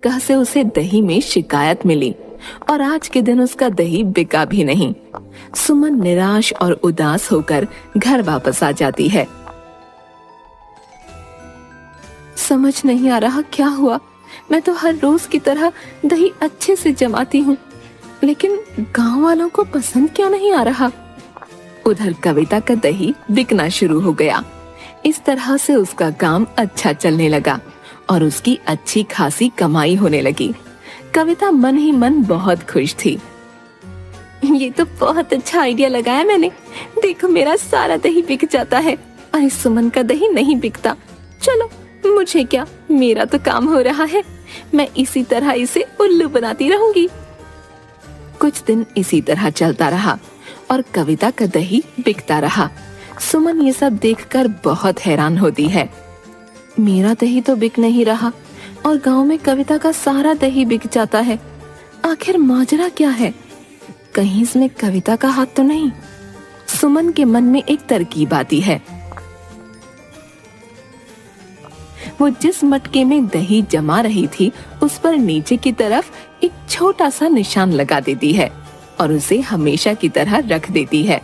जगह से उसे दही में शिकायत मिली और आज के दिन उसका दही बिका भी नहीं। सुमन निराश और उदास होकर घर वापस आ जाती है। समझ नहीं आ रहा क्या हुआ। मैं तो हर रोज की तरह दही अच्छे से जमाती हूँ, लेकिन गांव वालों को पसंद क्यों नहीं आ रहा। उधर कविता का दही बिकना शुरू हो गया। इस तरह से उसका काम अच्छा चलने लगा और उसकी अच्छी खासी कमाई होने लगी। कविता मन ही मन बहुत खुश थी। ये तो बहुत अच्छा आइडिया लगाया मैंने। देखो मेरा सारा दही बिक जाता है और इस सुमन का दही नहीं बिकता। चलो मुझे क्या, मेरा तो काम हो रहा है। मैं इसी तरह इसे उल्लू बनाती रहूंगी। कुछ दिन इसी तरह चलता रहा और कविता का दही बिकता रहा। सुमन ये सब देखकर बहुत हैरान होती है। मेरा दही तो बिक नहीं रहा और गांव में कविता का सारा दही बिक जाता है। आखिर माजरा क्या है? कहीं इसमें कविता का हाथ तो नहीं? सुमन के मन में एक तरकीब आती है। वो जिस मटके में दही जमा रही थी उस पर नीचे की तरफ एक छोटा सा निशान लगा देती है और उसे हमेशा की तरह रख देती है।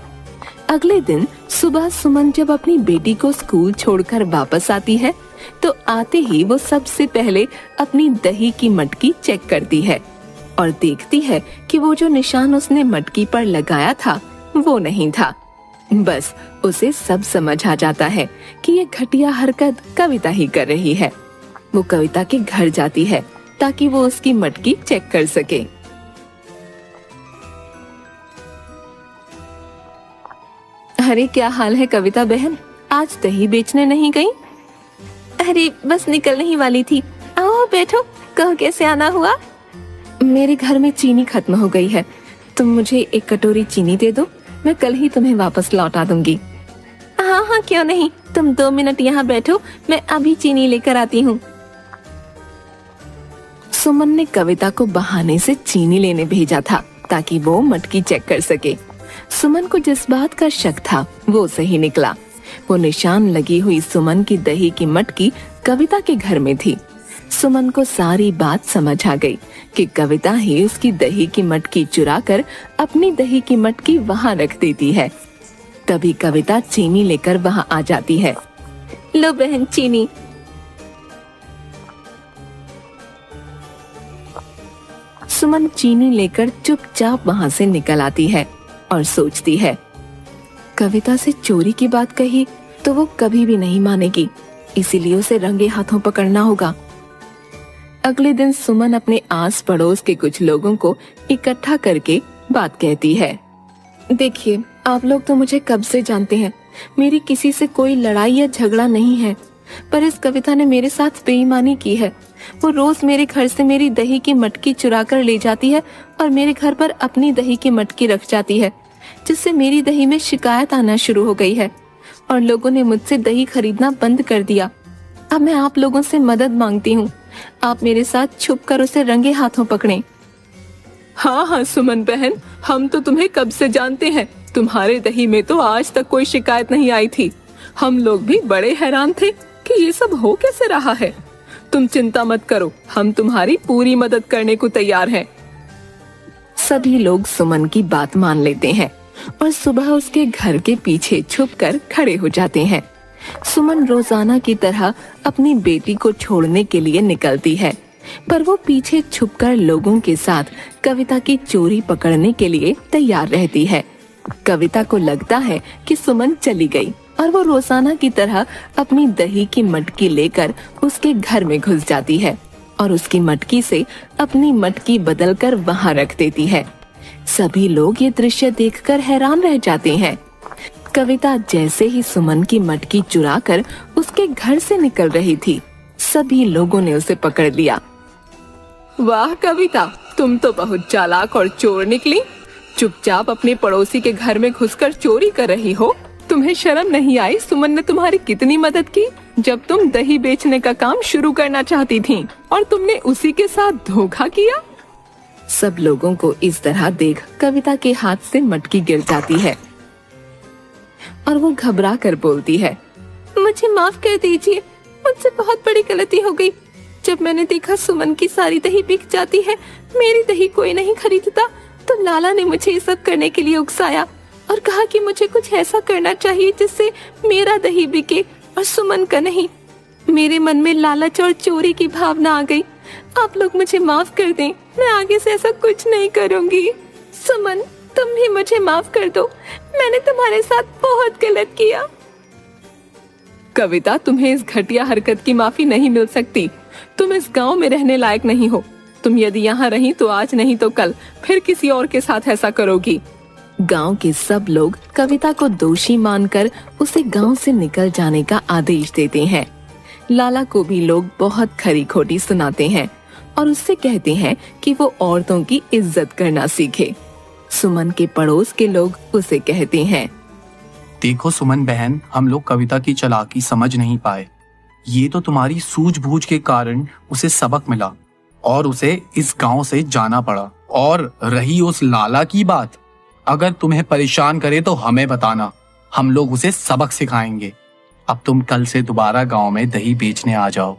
अगले दिन सुबह सुमन जब अपनी बेटी को स्कूल छोड़कर वापस आती है तो आते ही वो सबसे पहले अपनी दही की मटकी चेक करती है और देखती है कि वो जो निशान उसने मटकी पर लगाया था वो नहीं था। बस उसे सब समझ आ जाता है कि ये घटिया हरकत कविता ही कर रही है। वो कविता के घर जाती है ताकि वो उसकी मटकी चेक कर सके। अरे क्या हाल है कविता बहन, आज दही बेचने नहीं गई? अरे बस निकलने ही वाली थी। आओ बैठो, कहो कैसे आना हुआ? मेरे घर में चीनी खत्म हो गई है, तुम मुझे एक कटोरी चीनी दे दो, मैं कल ही तुम्हें वापस लौटा दूंगी। हाँ हाँ क्यों नहीं, तुम 2 मिनट यहाँ बैठो, मैं अभी चीनी लेकर आती हूँ। सुमन ने कविता को बहाने से चीनी लेने भेजा था ताकि वो मटकी चेक कर सके। सुमन को जिस बात का शक था वो सही निकला। वो निशान लगी हुई सुमन की दही की मटकी कविता के घर में थी। सुमन को सारी बात समझ आ गई कि कविता ही उसकी दही की मटकी चुराकर अपनी दही की मटकी वहां रख देती है। तभी कविता चीनी लेकर वहां आ जाती है। लो बहन चीनी। सुमन चीनी लेकर चुपचाप वहां से निकल आती है और सोचती है, कविता से चोरी की बात कही तो वो कभी भी नहीं मानेगी, इसीलिए उसे रंगे हाथों पकड़ना होगा। अगले दिन सुमन अपने आस पड़ोस के कुछ लोगों को इकट्ठा करके बात कहती है। देखिए, आप लोग तो मुझे कब से जानते हैं, मेरी किसी से कोई लड़ाई या झगड़ा नहीं है, पर इस कविता ने मेरे साथ बेईमानी की है। वो रोज मेरे घर से मेरी दही की मटकी चुरा कर ले जाती है और मेरे घर पर अपनी दही की मटकी रख जाती है, जिससे मेरी दही में शिकायत आना शुरू हो गई है और लोगों ने मुझसे दही खरीदना बंद कर दिया। अब मैं आप लोगों से मदद मांगती हूँ, आप मेरे साथ छुपकर उसे रंगे हाथों पकड़ें। हाँ हाँ सुमन बहन, हम तो तुम्हें कब से जानते हैं। तुम्हारे दही में तो आज तक कोई शिकायत नहीं आई थी। हम लोग भी बड़े हैरान थे कि ये सब हो कैसे रहा है। तुम चिंता मत करो, हम तुम्हारी पूरी मदद करने को तैयार हैं। सभी लोग सुमन की बात मान लेते हैं और सुबह उसके घर के पीछे छुपकर खड़े हो जाते हैं। सुमन रोजाना की तरह अपनी बेटी को छोड़ने के लिए निकलती है, पर वो पीछे छुपकर लोगों के साथ कविता की चोरी पकड़ने के लिए तैयार रहती है। कविता को लगता है कि सुमन चली गई और वो रोजाना की तरह अपनी दही की मटकी लेकर उसके घर में घुस जाती है और उसकी मटकी से अपनी मटकी बदलकर वहां रख देती है। सभी लोग ये दृश्य देखकर हैरान रह जाते हैं। कविता जैसे ही सुमन की मटकी चुराकर उसके घर से निकल रही थी, सभी लोगों ने उसे पकड़ लिया। वाह कविता, तुम तो बहुत चालाक और चोर निकली। चुपचाप अपने पड़ोसी के घर में घुसकर चोरी कर रही हो। तुम्हें शर्म नहीं आई सुमन ने तुम्हारी कितनी मदद की जब तुम दही बेचने का काम शुरू करना चाहती थी और तुमने उसी के साथ धोखा किया। सब लोगों को इस तरह देख कविता के हाथ से मटकी गिर जाती है और वो घबरा कर बोलती है, मुझे माफ कर दीजिए, मुझसे बहुत बड़ी गलती हो गई। जब मैंने देखा सुमन की सारी दही बिक जाती है, मेरी दही कोई नहीं खरीदता, तो लाला ने मुझे ये सब करने के लिए उकसाया और कहा कि मुझे कुछ ऐसा करना चाहिए जिससे मेरा दही बिके और सुमन का नहीं। मेरे मन में लालच और चोरी की भावना आ गई। आप लोग मुझे माफ कर दें, मैं आगे से ऐसा कुछ नहीं करूंगी। सुमन, तुम भी मुझे माफ कर दो, मैंने तुम्हारे साथ बहुत गलत किया। कविता, तुम्हें इस घटिया हरकत की माफी नहीं मिल सकती। तुम इस गांव में रहने लायक नहीं हो। तुम यदि यहाँ रही तो आज नहीं तो कल फिर किसी और के साथ ऐसा करोगी। गांव के सब लोग कविता को दोषी मानकर उसे गांव से निकल जाने का आदेश देते हैं। लाला को भी लोग बहुत खरी खोटी सुनाते हैं और उससे कहते हैं कि वो औरतों की इज्जत करना सीखे। सुमन के पड़ोस के लोग उसे कहते हैं, देखो सुमन बहन, हम लोग कविता की चालाकी समझ नहीं पाए। ये तो तुम्हारी सूझबूझ के कारण उसे सबक मिला और उसे इस गांव से जाना पड़ा। और रही उस लाला की बात, अगर तुम्हें परेशान करे तो हमें बताना, हम लोग उसे सबक सिखाएंगे। अब तुम कल से दोबारा गांव में दही बेचने आ जाओ।